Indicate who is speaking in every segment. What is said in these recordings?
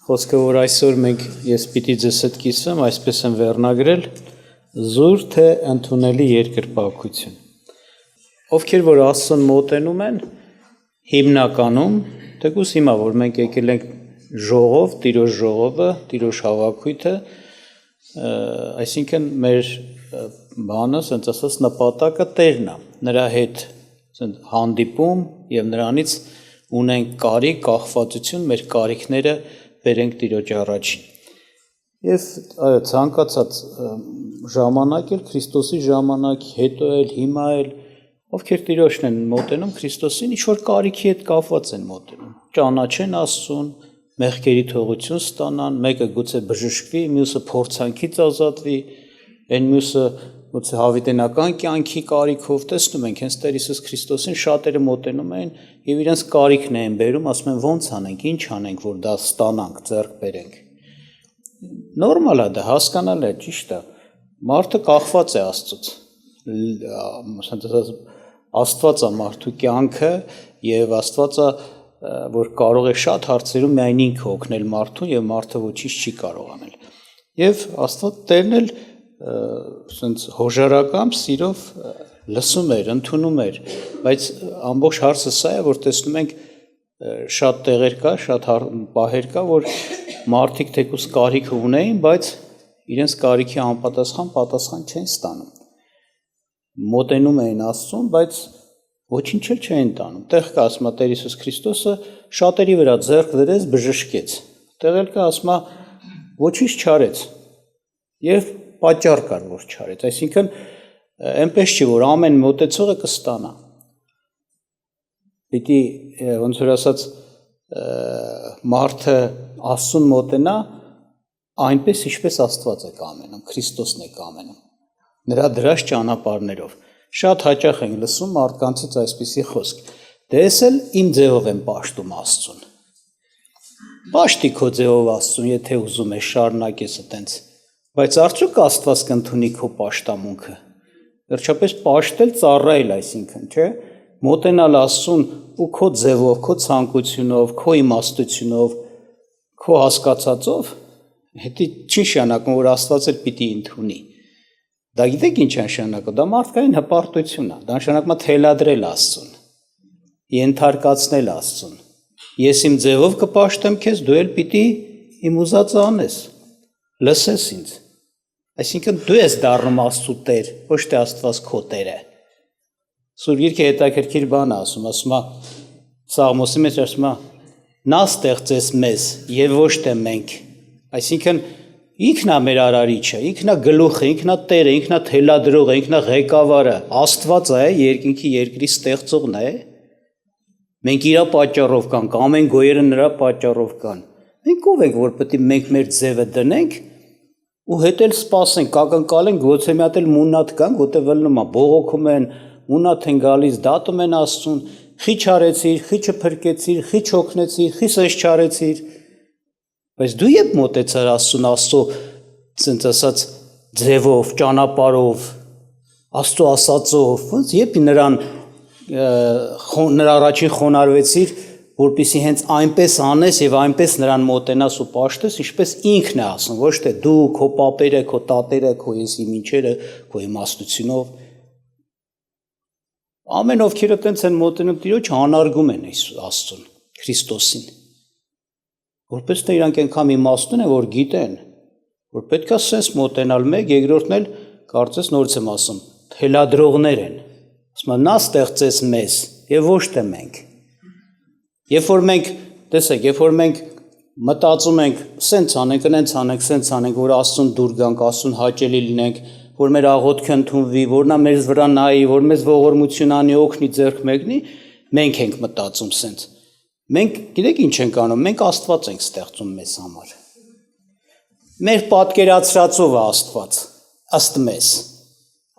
Speaker 1: Խոսքը որ այսօր մենք ես պիտի ձեզ հետ կիսվեմ, այսպես եմ վերնագրել զուր թե ընդունելի երկրպագություն։ Ովքեր որ Աստծուն մոտենում են, հիմնականում, թեկուզ հիմա որ մենք եկել ենք ժողով, Տիրոջ ժողովը, Տիրոջ հավաքույթը, այսինքն մեր բանը, ասենց ասած, նպատակը Տերն է, նրա հետ հանդիպում եւ նրանից ունենք կարիք, կախվածություն, մեր կարիքները բերենք Տիրոջ առաջին։ Եվ ցանկացած ժամանակ էլ Քրիստոսի ժամանակ, հետո էլ, հիմա էլ, ովքեր Տիրոջն են մոտենում Քրիստոսին, ինչ որ կարիքի հետ կապված են մոտենում։ Ճանաչեն Աստծուն, մեղքերի թողություն ստանան, մեկը գուցե բժշկվի, մյուսը փորձանքից ազատվի, այն մյուսը գուցե հավիտենական կյանքի կարիքով տեսնում ենք, հենց Տեր Հիսուս Քրիստոսին շատերը մոտենում են եւ իրենց կարիքն են բերում, ասում են ո՞նց անենք, ինչ անենք, որ դա ստանանք, ձեռք բերենք։ Նորմալ է դա, հասկանալ է, ճիշտ է։ Մարդը կախված է Աստծուց։ Աստված է մարդու կյանքը եւ Աստված է, որ կարող է շատ հարցերում միայն ինքը օգնել մարդուն եւ մարդը ոչինչ չի կարող անել։ Եվ Աստված Տերն էլ ասենց հոժարակամ սիրով լսում էր, ընդունում էր, բայց ամբողջ հարցը սա է, որ տեսնում ենք շատ տեղեր կա, շատ պահեր կա, որ մարդիկ թեկուզ կարիք ունեին, բայց իրենց կարիքի անպատասխան պատասխան չեն ստանում։ Մոտենում էին Աստծուն, բայց ոչինչ էլ չեն տանում։ Տեղ կա ասում է Տեր Հիսուս Քրիստոսը շատերի վրա ձեռք դրեց, բժշկեց։ Տեղ էլ կա ասում է ոչինչ չարեց։ Եվ պատճառ կար, որ չարեց, այսինքն այնպես չի, որ ամեն մոտեցողը կստանա։ Պիտի ոնց որ ասած մարդը Աստծուն մոտենա այնպես, ինչպես Աստված է կամենում, Քրիստոսն է կամենում, նրա դրած ճանապարհներով։ Շատ հաճախ ենք լսում մարդկանցից այսպիսի խոսք. դե ես էլ իմ ձևով եմ պաշտում Աստծուն։ Պաշտի քո ձևով Աստծուն, եթե ուզում ես շարունակես այտենց։ Բայց արդյոք Աստված կընդունի քո պաշտամունքը։ Վերջապես պաշտել ծառայել, այսինքն, չէ՞, մոտենալ Աստծուն ու քո ձևով, քո ցանկությունով, քո իմաստությունով, քո հասկացածով, հետի չի նշանակում, որ Աստված էլ պիտի ընդունի։ Դա գիտեք ինչ է նշանակում, դա մարդկային հպարտություն է, դա նշանակում է թելադրել Աստծուն, ենթարկացնել Աստծուն։ Ես իմ ձևով կպաշտեմ քեզ, դու էլ պիտի իմ ուզածը անես։ Լսես ինձ, այսինքն դու ես դառնում Աստծու Տեր, ոչ թե Աստված քո Տերը։ Սուրբ Գիրքը հետաքրքիր բան է ասում է Սաղմոսի մեջ ասում է նա ստեղծեց մեզ եւ ոչ թե մենք, այսինքն ինքն է մեր արարիչը, ինքն է գլուխը, ինքն է Տերը, ինքն է թելադրողը, ինքն է ղեկավարը, Աստված է, երկինքի երկրի ստեղծողն է։ Մենք իր պատճառով կանք, ամեն գոյերը նրա պատճառով կան։ Մենք ով ենք, որ պետք է մենք մեր ձևը դնենք ու հետ էլ սպասենք, կակնկալենք, գուցե մի հատ էլ մունատ կան, որտեղ ելնում է, բողոքում են, մունատ են գալիս, դատում են Աստծուն, խիչ արեցիր, խիչը փրկեցիր, խիչ օգնեցիր, խիսես չարեցիր։ Բայց դու երբ մոտեցար Աստծուն, Աստծո, ցենց ասած, ձևով, ճանապարհով, Աստծո ասածով, ոնց երբ նրա առաջին խոնարհվեցիր, որպեսզի հենց այնպես անես եւ այնպես նրան մոտենաս ու պաշտես, ինչպես ինքն է ասում, ոչ թե դու, քո պապերը, քո տատերը, քո եսի մինչերը, քո իմաստությունով։ Ամեն ովքեր այտենց են մոտենում Տիրոջ, անարգում են Աստծուն, Քրիստոսին։ Որպես թե իրանք այնքան իմաստուն են, որ գիտեն, որ պետք է սենց մոտենալ մեկ, երկրորդն էլ կարծես նորից եմ ասում, թելադրողներ են։ Ասում են նա ստեղծեց մեզ եւ ոչ թե մենք։ Երբ որ մենք, տեսեք, երբ որ մենք մտածում ենք, սենց անենք, նենց անենք, սենց անենք, որ Աստծուն դուր գանք, Աստծուն հաճելի լինենք, որ մեր աղոթքը ընդունվի, որ նա մեզ վրա նայի, որ մեզ ողորմություն անի, օգնի, ձեռք մեկնի, մենք ենք մտածում սենց։ Մենք գիտեք ինչ ենք անում, մենք Աստված ենք ստեղծում մեզ համար։ Մեր պատկերացրածով է Աստված, ըստ մեզ։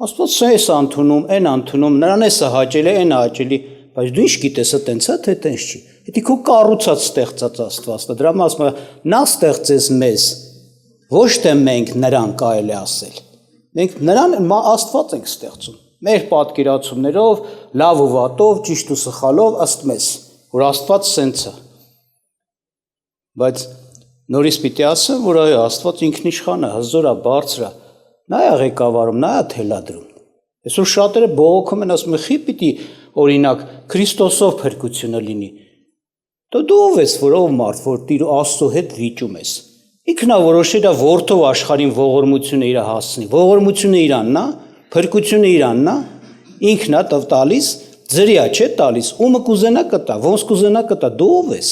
Speaker 1: Աստված սա է ընդունում, այն ընդունում, նրան է հաճելի, այն հաճելի, բայց դու ինչ գիտես, այտենց է, թե այտենց չի։ Հետի քո կառուցած ստեղծած Աստվածն է, դրա համար ասում է նա ստեղծեց մեզ, ոչ թե մենք նրան կարելի ասել։ Մենք նրան Աստված ենք ստեղծում, մեր պատկերացումներով, լավ ու վատով, ճիշտ ու սխալով ըստ մեզ, որ Աստված սենց է։ Բայց Նորից պիտի ասեմ, որ այո, Աստված ինքնիշխան է, հզոր է, բարձր է, նա է ղեկավարում, նա է թելադրում։ Այսօր շատերը բողոքում են, ասում են, խի պիտի օրինակ Քրիստոսով փրկությունը լինի։ Դու ով ես, որ ով մարդ, որ Տեր Աստծո հետ վիճում ես։ Ինքն է որոշել է որդով աշխարհին ողորմությունը իր հասցնի։ Ողորմությունը իրանն է, փրկությունը իրանն է, ինքն է տալիս, ձրիա չէ տալիս, ումը կուզենա կտա, ոնց կուզենա կտա, դու ով ես,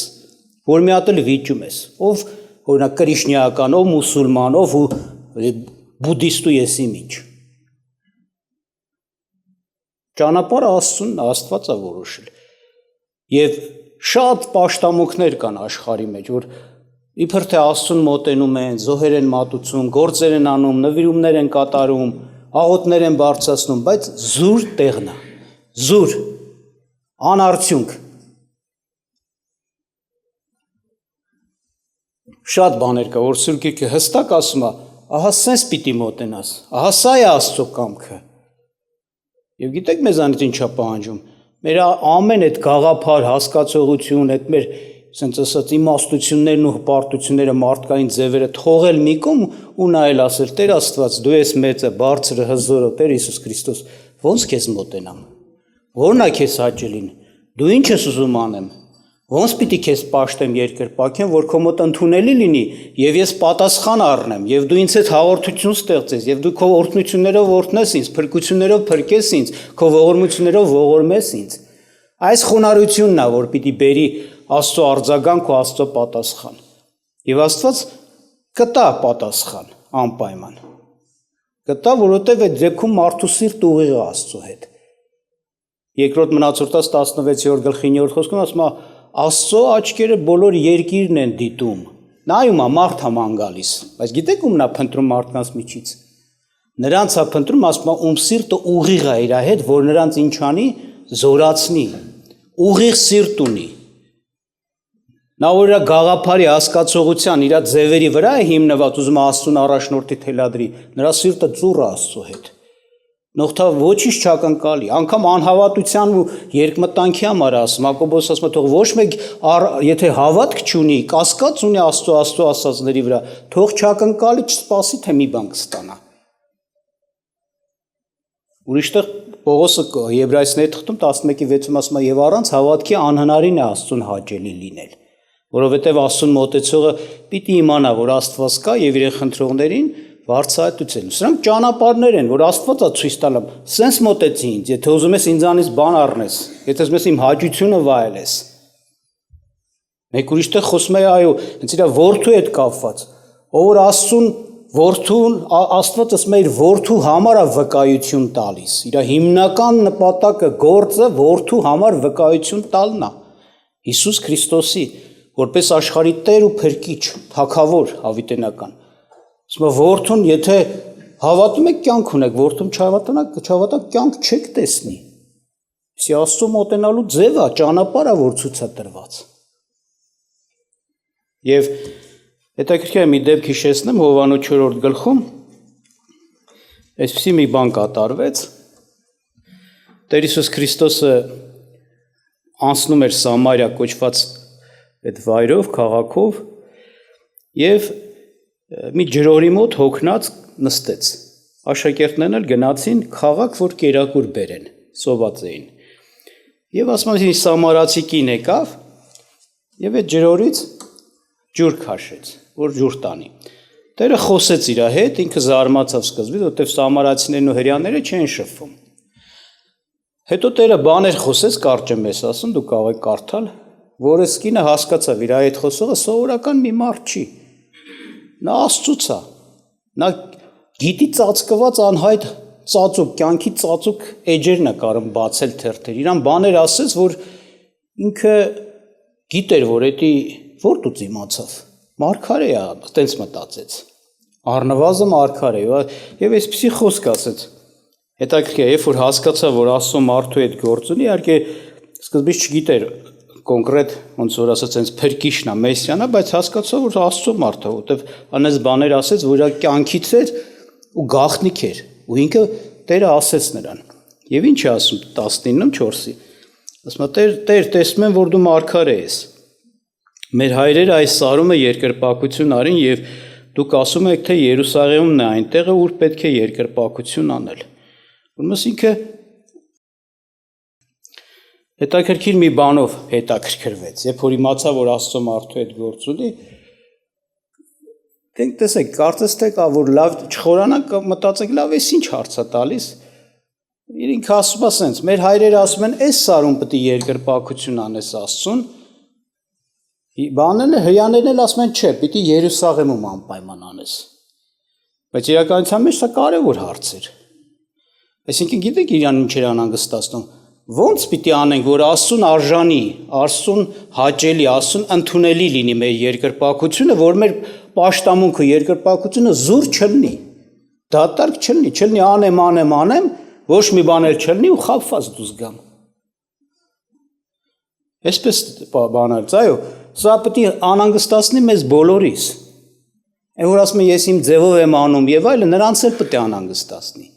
Speaker 1: որ մի հատ էլ վիճում ես, ով օրինակ կրիշնիական, ով մուսուլման, ով բուդդիստ ու եսի միջ։ Ճանապարհը Աստծուն, Աստված է որոշել։ Եվ շատ պաշտամունքներ կան աշխարհի մեջ, որ իբր թե Աստծուն մոտենում են, զոհեր են մատուցում, գործեր են անում, նվիրումներ են կատարում, աղոթներ են բարձրացնում, բայց զուր տեղն է, զուր, անարդյունք։ Շատ բաներ կա, որ Սուրբ Գիրքը հստակ ասում է, ահա սենց պիտի մոտենաս, ահա սա է Աստծո կամքը։ Եվ գիտեք մեզանից ինչ է պահանջում։ Մեր ամեն այդ գաղափար, հասկացողություն, այդ մեր ասենց ասած իմաստություններն ու հպարտությունները, մարդկային ձևերը թողել մի կողմ ու նայել ասել Տեր Աստված, դու ես մեծը, բարձրը, հզորը, Տեր Հիսուս Քրիստոս, ո՞նց քեզ մոտենամ։ Ո՞րն է քեզ հաճելին։ Դու ինչ ես ուզում անեմ։ Ոնց պիտի քեզ պաշտեմ երկրպագեմ, որ քո մոտ ընդունելի լինի, եւ ես պատասխան առնեմ, եւ դու ինձ հետ հաղորդություն ստեղծես, եւ դու քո օրհնություններով օրհնես ինձ, փրկություններով փրկես ինձ, քո ողորմություններով ողորմես ինձ։ Այս խոնարհությունն է, որ պիտի բերի Աստծո արձագանք ու Աստծո պատասխան։ Եվ Աստված կտա պատասխան անպայման։ Կտա, որովհետեւ այդ դեպքում մարդու սիրտը ուղիղ է Աստծո հետ։ Երկրորդ Մնացորդաց 16-րդ գլխի 9-րդ խոսքում ասում է Աստծո աչքերը բոլոր երկիրն են դիտում։ Նայում է մարդ համան գալիս, բայց գիտեք ումն է փնտրում մարդկանց միջից։ Նրանց է փնտրում, ասում է ում սիրտը ուղիղ է իր հետ, որ նրանց ինչ անի, զորացնի, ուղիղ սիրտ ունի։ Նա որ իր գաղափարի հասկացողության, իր ձևերի վրա է հիմնված, ուզում է Աստծուն առաջնորդի թելադրի, նրա սիրտը ծուռ է Աստծո հետ։ Նողթա ոչինչ չակնկալի, անգամ անհավատության ու երկմտանքի համար ասում, Հակոբոս ասում է, թող ոչ մեկ եթե հավատք չունի, կասկած ունի Աստծո ասածների վրա, թող չակնկալի, չսպասի, թե մի բան կստանա։ Ուրիշտեղ Պողոսը Եբրայեցիների թղթում 11:6-ում ասում է, եւ առանց հավատքի անհնարին է Աստծուն հաճելի լինել, որովհետեւ Աստծուն մոտեցողը պիտի իմանա, որ Աստված կա եւ իր խնդրողներին վարձահայտություն։ Սրանք ճանապարհներ են, որ Աստված է ցույց տալու։ Սենց մոտեցի ինձ, եթե ուզում ես ինձանից բան առնես, եթե ուզում ես իմ հաճությունը վայելես։ Մեկ ուրիշտեղ խոսում է, այո, հենց իր որդու հետ կապված։ Ով որ Աստծուն որդուն, Աստված ասում է իր որդու համար է վկայություն տալիս։ Իր հիմնական նպատակը, գործը որդու համար վկայություն տալն է։ Հիսուս Քրիստոսի, որպես աշխարհի Տեր ու Փրկիչ, Թագավոր հավիտենական։ Ասում որդուն, եթե հավատում եք կյանք ունեք, որդում չհավատակ կյանք չեք տեսնի։ Սի Աստծո մոտենալու ձևը, ճանապարհը, որ ցույց է տրված։ Եվ հետաքրքիր է մի դեպք հիշեցնեմ Հովհաննես 4-րդ գլխում այսպիսի մի բան կատարվեց։ Տեր Հիսուս Քրիստոսը անցնում էր Սամարիա կոչված այդ վայրով, քաղաքով եւ մի ջրորի մոտ հոգնած նստեց։ Աշակերտներն էլ գնացին քաղաք, որ կերակուր բերեն, սոված էին։ Եվ ասում են, սամարացի կին եկավ եւ այդ ջրորից ջուր քաշեց, որ ջուր տանի։ Տերը խոսեց իր հետ, ինքը զարմացավ սկզբից, որտեղ սամարացիներն ու հրեաները չեն շփվում։ Հետո Տերը բաներ խոսեց, կարճ եմ ես ասում, դու կարող եք կարդալ, որ այս կինը հասկացավ իր այդ խոսողը սովորական մի մարդ չի։ Նա Աստծուց է, նա գիտի ծածկված անհայտ ծածուկ, կյանքի ծածուկ էջերն է կարող բացել թերթեր, իրան բաներ ասեց, որ ինքը գիտեր, որ էդի որտուց իմացավ, մարգարե է, տենց մտածեց, առնվազն մարգարե եւ այսպեսի խոսք ասեց, հետաքրքիր է, երբ որ հասկացավ, որ Աստծո մարդու հետ գործ ունի, իհարկե սկզբից չգիտեր կոնկրետ ոնց որ ասած այնց փրկիչն է, մեսիան է, բայց հասկացավ, որ Աստծո մարդ է, որտեվ անես բաներ ասեց, որ իր կյանքից էր ու գաղտնիք էր, ու ինքը Տերը ասեց նրան։ Եվ ինչ է ասում 19:4-ի։ Ասում է Տեր, տեսնում եմ, որ դու մարգարե ես։ Մեր հայրերը այս սարումը երկրպագություն արին եւ դուք ասում եք, թե Երուսաղեմն է այնտեղը, ուր պետք է երկրպագություն անել։ Ուրեմն ինքը հետաքրքիր մի բանով հետաքրքրվեց, երբ որ իմացա, որ Աստծո մարդու հետ գործ ունի, տեսեք, կարծես թե կա, որ լավ չխորանանք, մտածեք, լավ էս ինչ հարց է տալիս։ Ինքը ասում է սենց, մեր հայրերը ասում են, այս սարում պետք է երկրպագություն անես Աստծուն։ Բաներն հрьяաներն էլ ասում են, չէ, պիտի Երուսաղեմում անպայման անես։ Բայց իրականության մեջ դա կարևոր հարց էր։ Այսինքն գիտեք իրան ինչ էր անհանգստացնում։ Ոնց պիտի անենք, որ Աստծուն արժանի, Աստծուն հաճելի, Աստծուն ընդունելի լինի մեր երկրպագությունը, որ մեր պաշտամունքը երկրպագությունը զուր չլինի, դատարկ չլինի, անեմ, ոչ մի բան էլ չլինի ու խաբված դուրս գամ։ Այսպես բաներ, այո, սա պետք է անհանգստացնի մեզ բոլորիս։ Այն որ ասում են ես իմ ձևով եմ անում եւ այլն, նրանց էլ պետք է անհանգստացնի։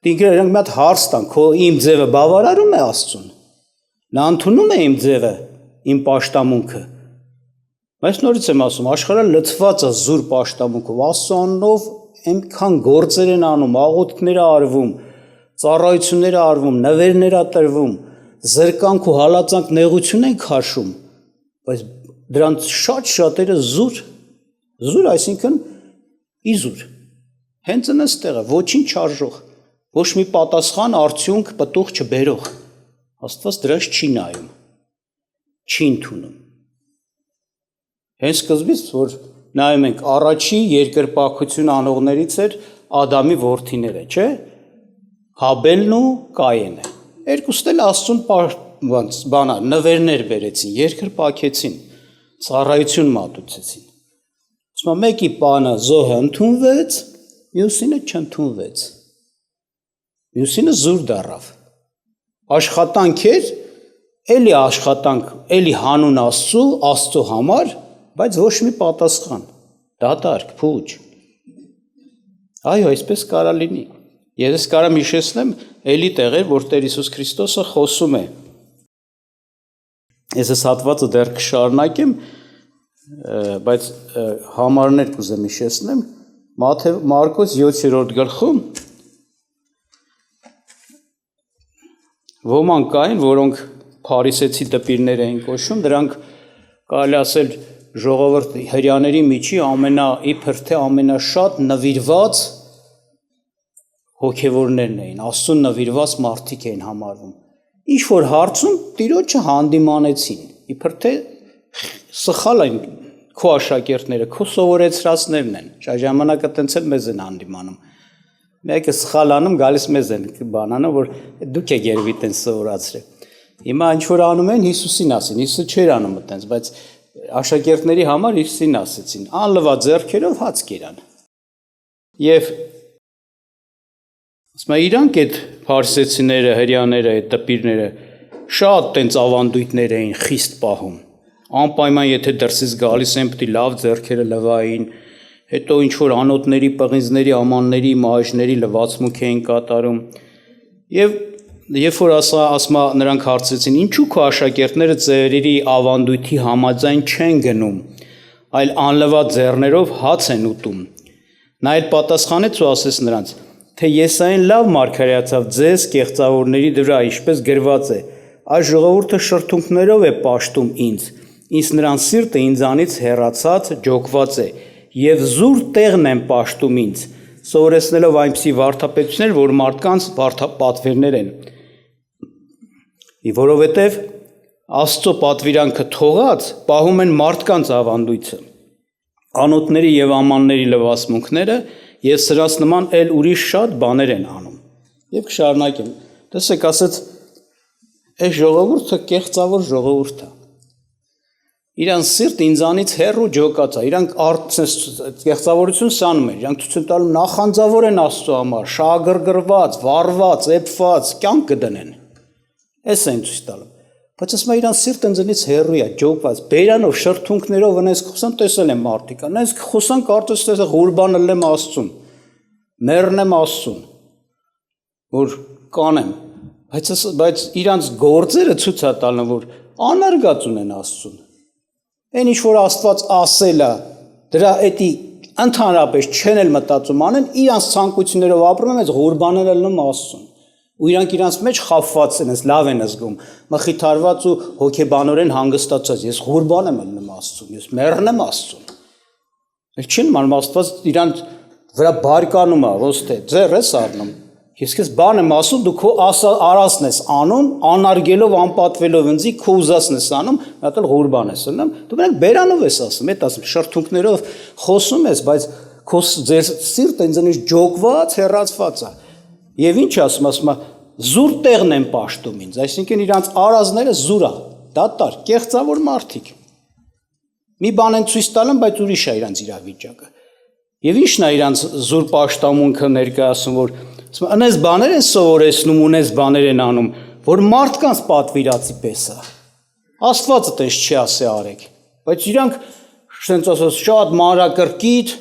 Speaker 1: Դինքրենք մի հատ հարց տան, քո իմ ձևը բավարարում է Աստծուն։ Նա ընդունում է իմ ձևը, իմ պաշտամունքը։ Բայց նորից եմ ասում, աշխարհը լցված է զուր պաշտամունքով, Աստծո անունով այնքան գործեր են անում, աղոթքներ արվում, ծառայություններ արվում, նվերներ տրվում, զրկանք ու հալածանք նեղություն են քաշում, բայց դրանց շատերը զուր, այսինքն իզուր։ Հենց այնստեղ է, ոչինչ չարժող, ոչ մի պատասխան արդյունք պտուղ չբերող։ Աստված դրանց չի նայում, չի ընդունում։ Հենց սկզբից, որ նայում ենք, առաջի երկրպագություն անողներից էր Ադամի որդիները, չէ՞։ Հաբելն ու Կայենը։ Երկուսն էլ Աստծուն նվերներ բերեցին, երկրպագեցին, ծառայություն մատուցեցին։ Ասում մեկի բանը զոհը ընդունվեց, մյուսինը չընդունվեց։ Մյուսինը զուր դառավ։ Աշխատանք էր, էլի աշխատանք, էլի հանուն Աստծո համար, բայց ոչ մի պատասխան, դատարկ, փուչ։ Այո, այսպես կարա լինի։ Ես կարամ հիշեցնեմ էլի տեղեր, որ Տեր Հիսուս Քրիստոսը խոսում է։ Ես այս հատվածը դեռ կշարունակեմ, բայց համարներ կուզեմ հիշեցնեմ, Մարկոս 7-րդ գլխում ոմանք կային, որոնք փարիսեցի դպիրներ էին կոչվում, դրանք կարելի ասել ժողովրդի հրյաների միջի իբր թե ամենաշատ նվիրված հոգևորներն էին, Աստծուն նվիրված մարդիկ էին համարվում։ Ինչ որ հարցում Տիրոջը հանդիմանեցին, իբր թե սխալ են քո աշակերտները, քո սովորեցրածներն են, ժամանակը տենց էլ մեզ են հանդիմանում։ Մեկը սխալ անում, գալիս մեզ են բանանը, որ դուք եք երևի տենց սովորացրել։ Հիմա ինչ որ անում են Հիսուսին ասին, Հիսուսը չէր անում տենց, բայց աշակերտների համար Հիսուսին ասեցին, անլվա ձեռքերով հաց կերան։ Եվ ասում եմ իրանք այդ փարիսեցիները, հրյաները, այդ տպիրները շատ տենց ավանդույթներ էին խիստ պահում։ Անպայման եթե դրսից գալիս են, պետք է լավ ձեռքերը լվային, հետո ինչ որ անոթների, պղինձների, ամանների, մահիճների լվացմունք էին կատարում։ Եվ երբ որ ասում նրանք հարցրեցին, ինչու քո աշակերտները ծերերի ավանդույթի համաձայն չեն գնում, այլ անլվա ձեռներով հաց են ուտում։ Նա էլ պատասխանեց ու ասեց նրանց, թե Եսային լավ մարգարեացավ ձեզ կեղծավորների վրա, ինչպես գրված է, այս ժողովուրդը շրթունքներով է պաշտում ինձ նրան սիրտը ինձանից հեռացած ջոկված է, եւ զուր տեղն են պաշտում ինձ, սովորեցնելով այնպիսի վարդապետություններ, որ մարդկանց վարդապատվերներ են։ Որովհետև Աստծո պատվիրանքը թողած պահում են մարդկանց ավանդույթը, անոթների եւ ամանների լվացմունքները եւ սրանց նման էլ ուրիշ շատ բաներ են անում։ Եվ կշարունակեմ։ Տեսեք, ասած, այս ժողովուրդը կեղծավոր ժողովուրդ է։ Իրանց սիրտը ինձանից հեռու ջոկած է, իրանք կեղծավորություն սանում են, իրանք ցույց են տալում նախանձավոր են Աստծո համար, շահագրգռված, վառված, էփված, կյանք կդնեն։ Էս են ցույց տալում։ Բայց ասում է իրանց սիրտը ինձանից հեռու է, ջոկված, բերանով, շրթունքներով այնպես խոսան, տեսել են մարդիկ, այնպես խոսան, կարծես թե ղուրբան լեմ Աստծուն, մեռնեմ Աստծուն, որ կանեմ, բայց իրանց գործերը ցույց է տալնում, որ անարգած ունեն Աստծուն։ Այն ինչ որ Աստված ասել է, դրա էդի ընդհանրապես չեն էլ մտածում անեն, իրանց ցանկություններով ապրում են, ղուրբաները լնում Աստծուն։ Ու իրանց մեջ խաբված են, լավ են զգում, մխիթարված ու հոգեբանորեն հանգստացած։ Ես ղուրբան եմ լնում Աստծուն, ես մեռնեմ Աստծուն։ Էլ չեն մանում Աստված իրանց վրա բարկանում է, ոնց թե ձեռ ես առնում։ Ես քեզ բան եմ ասում, դու քո արածն ես անում, անարգելով, անպատվելով ինձի քո ուզածն ես անում, դա էլ ղուրբան ես անում։ Դու մենակ բերանով ես ասում, այդ ասում շրթունքներով խոսում ես, բայց քո ձեր սիրտը ինձնից ջոկված, հեռացված է։ Եվ ինչ ասում է, զուր տեղն են պաշտում ինձ, այսինքն իրանց արազները զուր է, դատար, կեղծավոր մարդիկ։ Մի բան են ցույց տալում, բայց ուրիշ է իրանց իրավիճակը։ Եվ ի՞նչն է իրանց զուր պաշտամունքը ներկայացում, որ անես բաներ են սովորեցնում, ունես բաներ են անում, որ մարդկանց պատվիրացի պես է։ Աստվածը տես չի ասի արեք, բայց իրանք շենց ասած շատ մանրակրկիտ,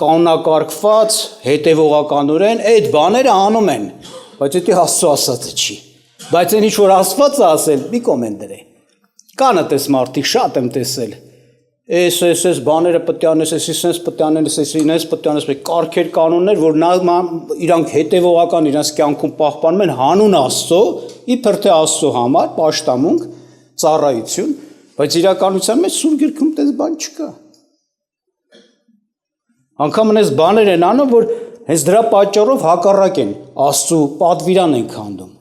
Speaker 1: կանոնակարգված, հետևողականորեն այդ բաները անում են, բայց դա Աստծո ասածը չի։ Բայց այն ինչ որ Աստվածը ասել, մի կոմենտեր է։ Կանը տես մարդիկ շատ եմ տեսել։ Էս բաները պետք է անես, էս պետք է անես, էս պետք է անես, կարգեր կանոններ, որ իրանք հետևողական իրանք կյանքում պահպանում են հանուն Աստծո, իբր թե Աստծո համար պաշտամունք, ծառայություն, բայց իրականության մեջ Սուրբ Գրքում տես բան չկա։ Անգամ այս բաներ են անում, որ հենց դրա պատճառով հակառակ են Աստծո պատվիրան են քանդում։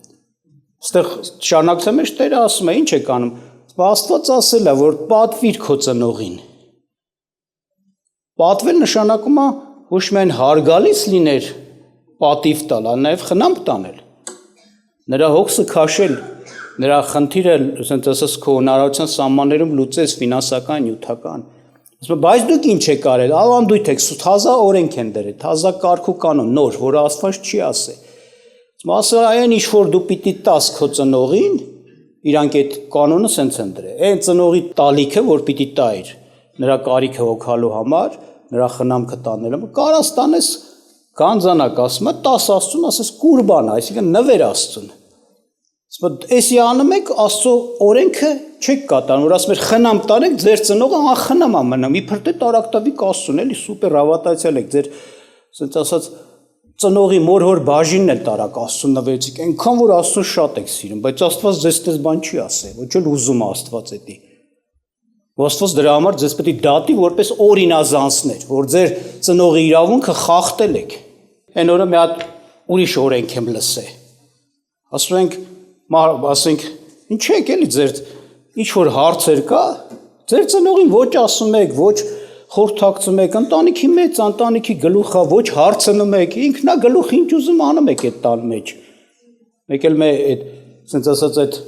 Speaker 1: Այստեղ շարունակության մեջ Տերը ասում է, ինչ եք անում։ Աստված ասել է, որ պատվիր քո ծնողին։ Պատվել նշանակում է ոչ միայն հարգալից լիներ պատիվ տալ, այլ նաև խնամք տանել։ Նրա հոգսը քաշել, նրա խնդիրը, ասենք ասած քո հնարավորության սահմաններում լուծես ֆինանսական, նյութական։ Ասում բայց դուք ինչ եք արել, ավանդույթ եք, թազա օրենք են դրել, թազա կարգ ու կանոն, նոր, որը Աստված չի ասել։ Ասում այն ինչ որ դու պիտի տաս քո ծնողին, իրանք այդ կանոնը սենց են դրել։ Այն ծնողի տալիքը, որ պիտի տայր նրա կարիքը հոգալու համար, նրա խնամքը տանելու, կարաս տանես գանձանակ, ասում է, 10 Աստծուն, ասես կուրբան, այսինքն նվեր Աստծուն։ Էսի անում եք Աստծո օրենքը չեք կատարում, որ ասում է խնամ տանեք, ձեր ծնողը անխնամ է մնում, իբր թե տարակտավիկ Աստծուն, էլի սուպեր հավատացյալ եք, ձեր ասենց ասած ծնողի մոր-հոր բաժինն էլ տարակ Աստծուն նվերեցիք, այնքան որ Աստծուն շատ եք սիրում, բայց Աստված ձեզ տես բան չի ասել, ոչ էլ ուզում է Աստված էդի։ Աստված դրա համար ձեզ պետք է դատի որպես օրինազանցներ, որ ձեր ծնողի իրավունքը խախտել եք։ Այն օրը մի հատ ուրիշ օրենք եմ լսել։ Ասենք, ինչ եք էլի ձեր ինչ որ հարցեր կա, ձեր ծնողին ոչ ասում եք, ոչ խորհրդակցում եք, ընտանիքի մեծ, ընտանիքի գլուխա, ոչ հարցնում եք, ինքնա գլուխ ինչ ուզում անում եք այդ տան մեջ։ Մեկ էլ մեր այդ, ասենց ասած այդ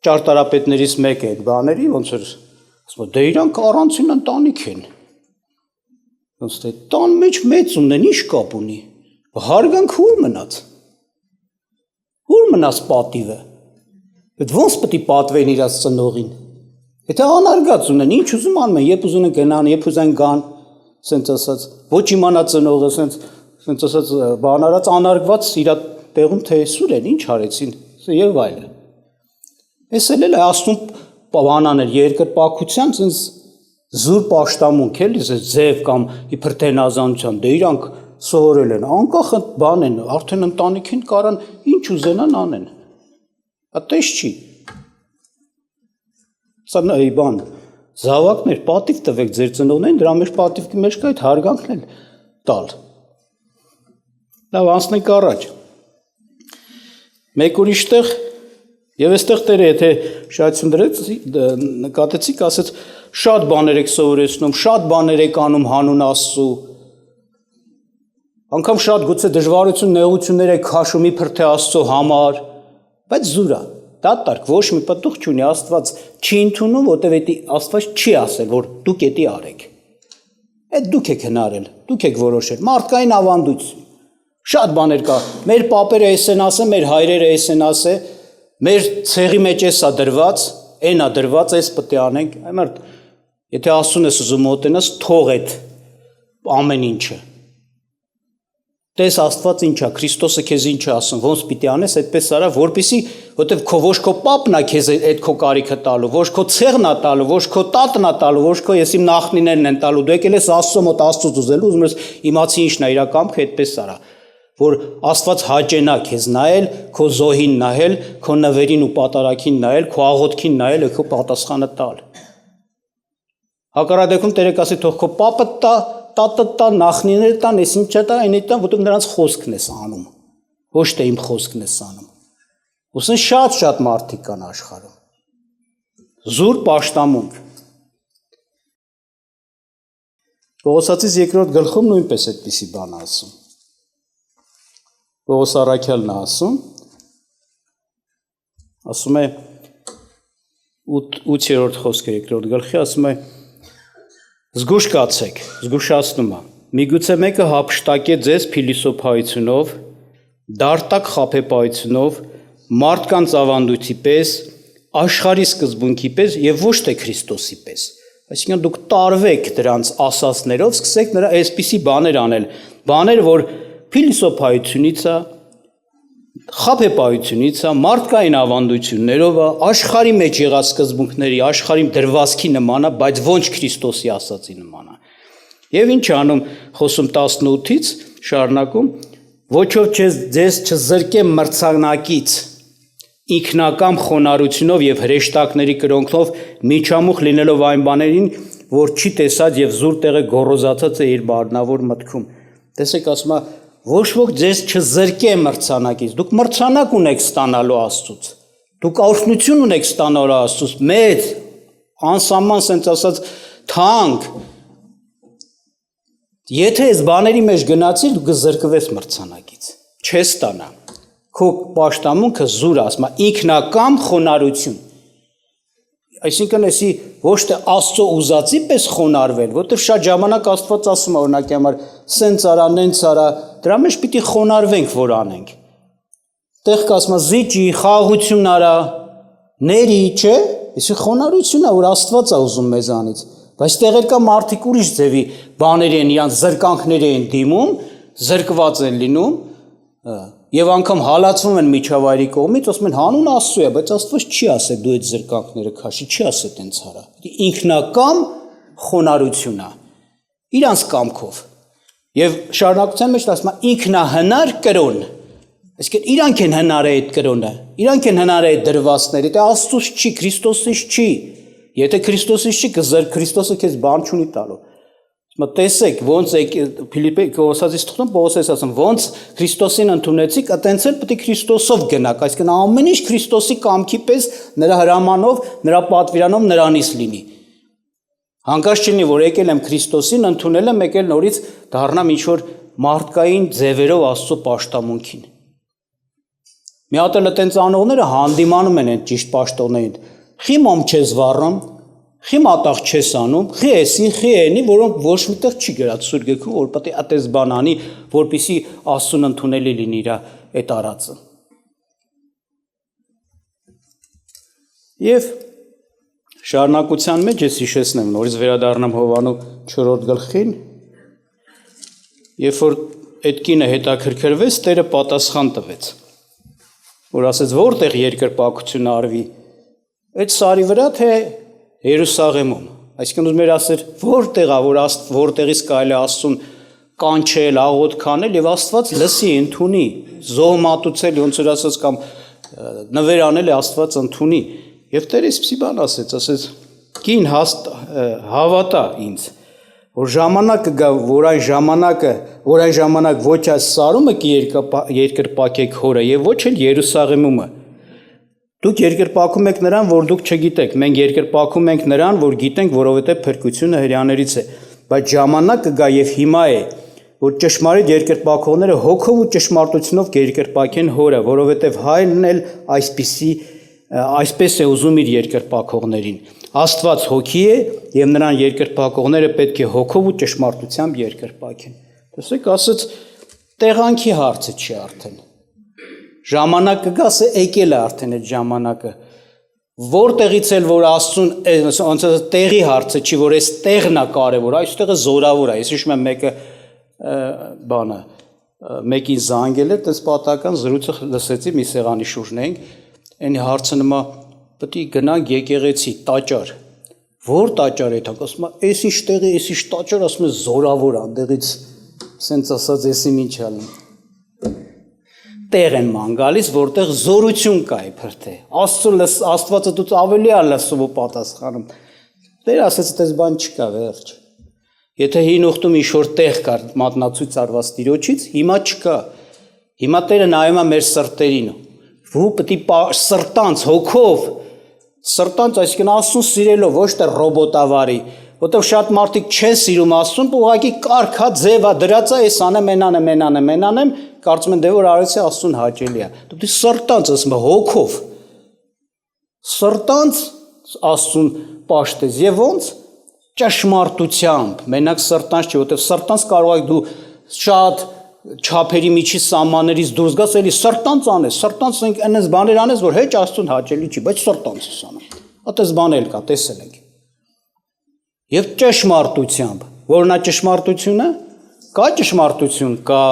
Speaker 1: ճարտարապետներից մեկը այդ բաների, ոնց որ ասում դե իրանք առանցին ընտանիք են։ Ոնց թե տան մեջ մեծ ունեն, ինչ կապ ունի։ Հարգանք ուր մնաց։ Ուր մնաց պատիվը։ Բայց ոնց պետք է պատվեն իրաց ծնողին։ Եթե անարգած ունեն, ինչ ուզում անում են, երբ ուզում են գնան, երբ ուզեն գան, ասենց ասած, ոչ իմանա ծնողը, ասենց ասած բան արած անարգված իր տեղում թե սուր են, ինչ արեցին, եւ այլն։ Էս էլ է Աստծուն բանաներ երկրպագության, ասենց զուր պաշտամունք էլի, ձև կամ իբր թե նազանության, դե իրանք սովորել են, անկախ բան են, արդեն ընտանիքին կարան ինչ ուզենան անեն։ Այդպես չի։ Սա նայ բան, զավակներ, պատիվ տվեք ձեր ծնողներին, դրա մեջ պատիվի մեջ կա այդ հարգանքն էլ տալ։ Լավ, անցնենք առաջ։ Մեկ ուրիշ տեղ, եւ այստեղ Տերը, եթե շահություն դրեց, նկատեցիք, ասեց, շատ բաներ եք սովորեցնում, շատ բաներ եք անում հանուն Աստծո։ Անկամ շատ գուցե դժվարություն, նեղություններ եք քաշում իբր թե Աստծո համար, բայց զուրա դատարկ ոչ մի պտուղ չունի, Աստված չի ընդունում, որտեղ Աստված չի ասել, որ դուք էդի արեք։ Այդ դուք եք հնարել, դուք եք որոշել, մարդկային ավանդույթ։ Շատ բաներ կա, մեր պապերը էս են ասել, մեր հայրերը էս են ասել, մեր ցեղի մեջ էսա դրված, այնա դրված, էս պետք է անենք։ Այմարդ, եթե Աստծուն ես ուզում մոտենաս, թող այդ ամեն ինչը։ Տես Աստված ինչա, Քրիստոսը քեզ ինչ է ասում, ոնց պիտի անես, այդպես արա, որպեսզի, որտեվ ոչ քո պապն է քեզ այդ քո կարիքը տալու, ոչ քո ցեղն է տալու, ոչ քո տատն է տալու, ոչ քո եսիմ նախնիներն են տալու, դու եկել ես Աստծո մոտ Աստծուց ուզելու, ուզում ես իմացի ինչն է իր կամքը, այդպես արա, որ Աստված հաճենա քեզ նայել, քո զոհին նայել, քո նվերին ու պատարագին նայել, քո աղոթքին նայել, քո պատասխանը տալ։ Հակառակ դեպքում Տերը կասի թող քո պապը տա, տատը տա, նախնիները տան, ես ինչ տա, այն տան, որտեղ նրանց խոսքն ես անում, ոչ թե իմ խոսքն ես անում։ Ուսեն շատ մարդիկ կան աշխարհում։ Զուր պաշտամունք։ Պողոսացիս երկրորդ գլխում նույնպես այդպիսի բան ասում։ Պողոս առաքյալն ասում է 8-րդ խոսքը երկրորդ գլխի ասում է զգուշ կացեք, զգուշացնում է։ Միգուցե մեկը հափշտակե ձեզ փիլիսոփայությունով, դարտակ խաբեբայությունով, մարդկանց ավանդույթի պես, աշխարհի սկզբունքի պես եւ ոչ թե Քրիստոսի պես։ Այսինքն դուք տարվեք դրանց ասածներով, սկսեք նրա այսպիսի բաներ անել, բաներ, որ փիլիսոփայությունից է, խաբեբայությունից է, մարդկային ավանդույթներով է, աշխարհի մեջ եղած սկզբունքների, աշխարհի դրվածքի նման է, բայց ոչ Քրիստոսի ասածի նման է։ Եվ ինչ անում խոսում 18-ից շարունակում, ոչով ձեզ չզրկեմ մրցանակից, ինքնակամ խոնարհությունով եւ հրեշտակների կրոնքով միջամուխ լինելով այն բաներին, որ չի տեսած եւ զուր տեղը գոռոզացած է իր բարնավոր մտքում։ Տեսեք, ասում է, ոչ ոք ձեզ չզրկե մրցանակից, դուք մրցանակ ունեք ստանալու Աստծուց, դուք օրհնություն ունեք ստանալու Աստծուց, մեծ, անսահման սենց ասած թանկ, եթե այս բաների մեջ գնացիր, դու կզրկվես մրցանակից, չես ստանա, քո պաշտամունքը զուր ասում է, ինքնակամ խոնարհություն, այսինքն էսի ոչ թե Աստծո ուզածի պես խոնարհվել, որտեղ շատ ժամանակ Աստված ասում է օրինակի համար սենց արա, նենց արա, դրա մեջ պիտի խոնարհվենք, որ անենք։ Տեղ կասում է զիջի, խաղաղություն արա, ների, չէ, այսի խոնարհություն է, որ Աստված է ուզում մեզանից, բայց տեղեր կա մարդիկ ուրիշ ձևի բաների են, իրանց զրկանքների են դիմում, զրկված են լինում, եւ անգամ հալածվում են միջավայրի կողմից, ասում են հանուն Աստծո է, բայց Աստված չի ասել դու այդ զրկանքները քաշի, չի ասել տենց արա։ Ինքնակամ խոնարհություն է, իրանց կամքով։ Եվ շարունակության մեջ ասում է ինքնահնար կրոն։ Այսինքն իրանք են հնարը այդ կրոնը, իրանք են հնարը այդ դրվածքները, դա Աստծուց չի, Քրիստոսից չի։ Եթե Քրիստոսից չի, Քրիստոսը քեզ բան չունի տալու։ Տեսեք, ոնց Փիլիպպե Կողոսացիս թողնում Պողոսես ասում, ոնց Քրիստոսին ընդունեցիք, այտենց էլ պետք է Քրիստոսով գնաք, այսինքն ամեն ինչ Քրիստոսի կամքի պես նրա հրամանով, նրա պատվիրանով նրանից լինի։ Հանկարծ չլինի, որ եկել եմ Քրիստոսին, ընդունել եմ, եկել նորից դառնամ ինչ-որ մարդկային ձևերով Աստծո պաշտամունքին։ Մի հատ էլ այտենց անողները հանդիմանում են այդ ճիշտ պաշտոններին։ Խի մոմ չես վառում, խի մատաղ չես անում, խի էսի, խի էնի, որոնք ոչ միտեղ չի գրած Սուրբ Գրքում, որ պետք է այդպես բան անի, որպեսզի Աստծուն ընդունելի լինի իր այդ արածը։ Եվ շարունակության մեջ ես հիշեցնեմ, նորից վերադառնամ Հովանու 4-րդ գլխին, երբ որ այդ կինը հետաքրքրվեց, Տերը պատասխան տվեց, որ ասեց, որտեղ երկրպագությունը արվի, այդ սարի վրա թե Երուսաղեմում, այսինքն ուզում էր ասել, որտեղ է, որտեղից կարելի է Աստծուն կանչել, աղոթք անել եւ Աստված լսի, ընդունի, զոհ մատուցել, ոնց որ ասած կամ նվեր անել է Աստված ընդունի։ Եվ Տերը այսպեսի բան ասեց, կին հավատա ինձ, որ ժամանակը գա, որ այն ժամանակ ոչ այս սարումը երկրպագեք հորը եւ ոչ էլ Երուսաղեմումը։ Դուք երկրպագում եք նրան, որ դուք չգիտեք, մենք երկրպագում ենք նրան, որ գիտենք, որովհետև փրկությունը հրեաներից է, բայց ժամանակը գա եւ հիմա է, որ ճշմարիտ երկրպագողները հոգով ու ճշմարտությունով կերկրպագեն հորը, որովհետև հայրն էլ այսպես է ուզում իր երկրպագողներին։ Աստված հոգի է եւ նրան երկրպագողները պետք է հոգով ու ճշմարտությամբ երկրպագեն։ Տեսեք, ասած տեղանքի հարցը չի արդեն։ Ժամանակը գասը եկել է արդեն այդ ժամանակը, որտեղից էլ որ Աստծուն տեղի հարցը չի, որ այս տեղն է կարևոր, այս տեղը զորավոր է, ես հիշում եմ մեկը բանը, մեկին զանգել էր, տես պատահական զրույցը լսեցի, մի սեղանի շուրջն էինք, այն հարցը նմա պետք է գնանք եկեղեցի, տաճար։ Որ տաճար է թակ, ասում է, այս ինչ տեղի, այս ինչ տաճար, ասում է զորավոր անդեղից, սենց ասած էսի ինչ ալում։ Տեղ են ման գալիս, որտեղ զորություն կա իբր թե։ Աստվածը դուց ավելի ա լսում ու պատասխանում։ Տեր ասեց, դες բան չկա, վերջ։ Եթե հին ուխտում ինչ-որ տեղ կար մատնացույց արված Տիրոջից, հիմա չկա։ Հիմա Տերը նայում է մեր սրտերին։ Ու պետք է սրտանց հոգով, սրտանց, այսինքն Աստծուն սիրելով, ոչ թե ռոբոտավարի, որտեղ շատ մարդիկ չեն սիրում Աստծուն, ուղղակի կարգա ձևա դրած է, այս անեմ, այն անեմ, կարծում են դե որ արեցի Աստծուն հաճելի է։ Դու պետք է սրտանց, ասում է, հոգով։ Սրտանց Աստծուն պաշտես եւ ոնց ճշմարտությամբ, մենակ սրտանց չի, որտեղ սրտանց կարող եք դու շատ չափերի միջի սահմաններից դուրս գաս, էլի սրտանց անես, սրտանց այնպես բաներ անես, որ հեչ Աստծուն հաճելի չի, բայց սրտանց ես անում։ Այդպես բաներ կա, տեսել ենք։ Եվ ճշմարտությամբ, որն է ճշմարտությունը, կա ճշմարտություն, կա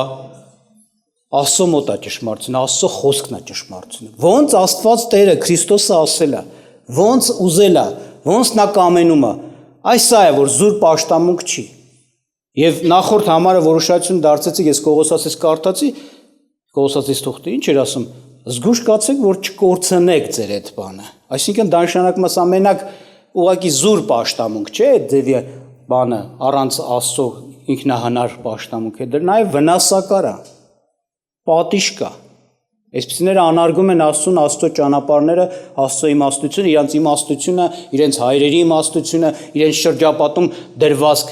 Speaker 1: Աստծո մոտ է ճշմարտությունը, Աստծո խոսքն է ճշմարտությունը։ Ոնց Աստված Տերը Քրիստոսը ասել է, ոնց ուզել է, ոնց նա կամենում է, այս է, որ զուր պաշտամունք չի։ Եվ նախորդ համարը որոշություն դարձեցիք, ես Կողոսացիս կարդացի, Կողոսացիս թուղթը ինչ էր ասում, զգուշ կացեք, որ չկորցնեք ձեր այդ բանը։ Այսինքն դա նշանակում է ամենակ ուղղակի զուր պաշտամունք չէ, այդ ձևի բանը առանց Աստծո ինքնահանար պաշտամունք է, դա նաև վնասակար է, պատիժ կա։ Այսպիսիները անարգում են Աստծուն, Աստծո ճանապարհները, Աստծո իմաստությունը, իրենց իմաստությունը, իրենց հայրերի իմաստությունը, իրենց շրջապատում դրված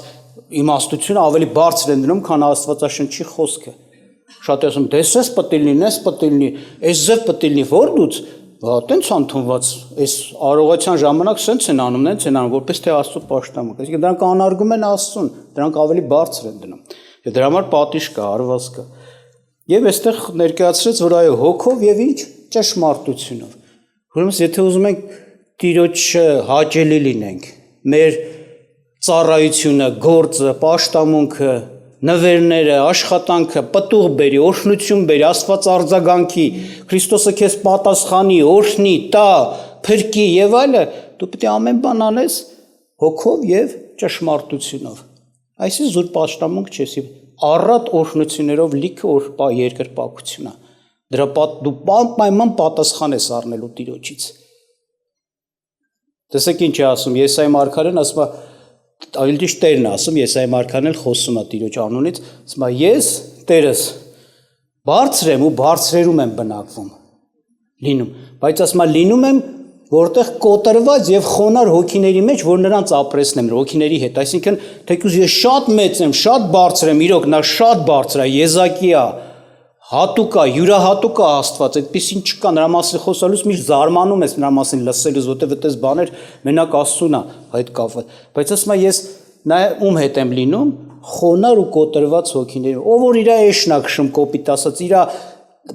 Speaker 1: իմաստությունը ավելի բարձր են դնում, քան Աստվածաշնչի խոսքը։ Շատ ասում, դες պետք է լինի, այս պետք է լինի, այս ձև պետք է լինի, որ դուց, տենց ընդունված, այս արողության ժամանակ սենց են անում, նենց են անում, որպես թե Աստծո պաշտամունք։ Այսինքն դրանք անարգում են Աստծուն, դրանք ավելի բարձր են դնում։ Եվ դրա համար պատիժ կա, արված կա։ Եվ այստեղ ներկայացրեց, որ այո, հոգով եւ ինչ ճշմարտությունով։ Ուրեմն, եթե ուզում ենք Տիրոջը հաճելի լինենք, մեր ծառայությունը, գործը, պաշտամունքը, նվերները, աշխատանքը պտուղ բերի, օրհնություն բերի, Աստված արձագանքի, Քրիստոսը քեզ պատասխանի, օրհնի, տա, փրկի եւ այլը, դու պետք է ամեն բան անես հոգով եւ ճշմարտությունով։ Այսինքն զուր պաշտամունք չես, առատ օրհնություններով լիքը երկրպագություն է։ Դրա դու պայման պատասխան ես առնելու Տիրոջից։ Տեսեք ինչ է ասում Եսայի մարգարեն, ասում է Այլ Տերն ասում, Եսայի մարգարեն խոսում է Տիրոջ անունից, ասում է ես Տերս բարձր եմ ու բարձրերում եմ բնակվում, լինում, բայց ասում է լինում եմ որտեղ կոտրված եւ խոնար հոգիների մեջ, որ նրանց ապրեսնեմ հոգիների հետ, այսինքն թեկուզ ես շատ մեծ եմ, շատ բարձր եմ, իրոք նա շատ բարձր է, եզակի է, հատուկ է, յուրահատուկ է Աստված, այդպեսին չկա, նրա մասին խոսալուց միշտ զարմանում ես նրա մասին լսելուց, որտեղ այդպես բաներ մենակ Աստծուն է այդ կապված, բայց ասում եմ ես ում հետ եմ լինում, խոնար ու կոտրված հոգիների, ով որ իր էշն է քշում կոպիտ ասած, իր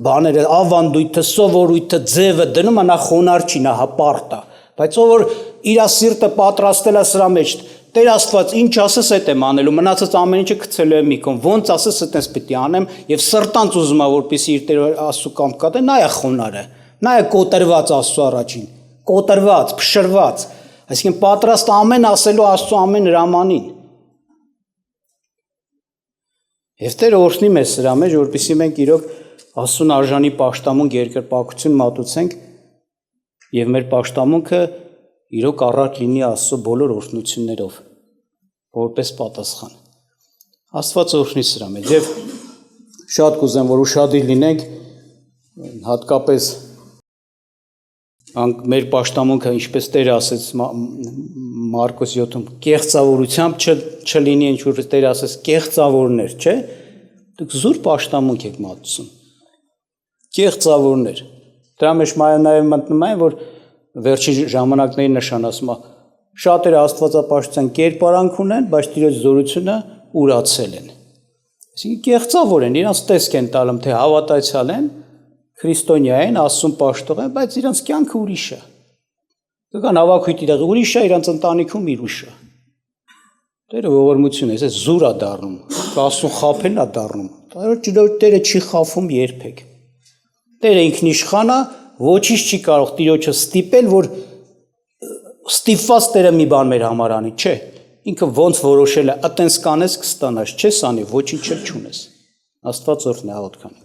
Speaker 1: բաները, ավանդույթը, սովորույթը, ձևը դնում է, նա խոնար չի, նա հպարտ է, բայց ով որ իր սիրտը պատրաստել է սրա մեջ, Տեր Աստված, ինչ ասես այդ եմ անելու, մնացած ամեն ինչը գցելու եմ մի կողմ, ոնց ասես այդպես պիտի անեմ, եւ սրտանց ուզում է, որպեսզի իր Տեր Աստծո կամք կատարի, նա է խոնարը, նա է կոտրված Աստծո առաջին, կոտրված, փշրված, այսինքն պատրաստ ամեն ասելու Աստծո ամեն հրամանին։ Եվ Տերը օրհնի մեզ սրա մեջ, որպեսզի մենք իրոք Աստծուն արժանի պաշտամունք երկրպագություն մատուցենք եւ մեր պաշտամունքը իրոք առատ լինի Աստծո բոլոր օրհնություններով, որպես պատասխան։ Աստված օրհնի սրա մեջ եւ շատ կուզեմ, որ ուշադիր լինենք, հատկապես մեր պաշտամունքը, ինչպես Տերը ասեց Մարկոս 7-ում, կեղծավորությամբ չլինի, ինչ որ Տերը ասեց, կեղծավորներ, չէ՞։ Դուք զուր պաշտամունք եք մատուցում։ Կեղծավորներ։ Դրա մեջ նաև մտնում են, որ վերջին ժամանակների նշան ասում է, շատերը աստվածապաշտության կերպարանք ունեն, բայց Տիրոջ զորությունը ուրացել են։ Այսինքն կեղծավոր են, իրանց տեսք են տալում, թե հավատացյալ են, քրիստոնյա են, Աստծուն պաշտող են, բայց իրանց կյանքը ուրիշ է։ Կան հավաքույթի տեղ ուրիշ է, իրանց ընտանիքում ուրիշ է։ Տերը ողորմություն է, այս զուր է դառնում, Աստծուն խաբել է դառնում, Այո, Տերը չի խաբում երբեք։ Տերը ինքնիշխան է, ոչինչ չի կարող Տիրոջը ստիպել, որ ստիպված Տերը մի բան մեր համար անի, չէ։ Ինքը ոնց որոշել է, այտենց կանես կստանաս, չես անի, ոչինչ էլ չունես։ Աստված օրհնի, աղոթքան։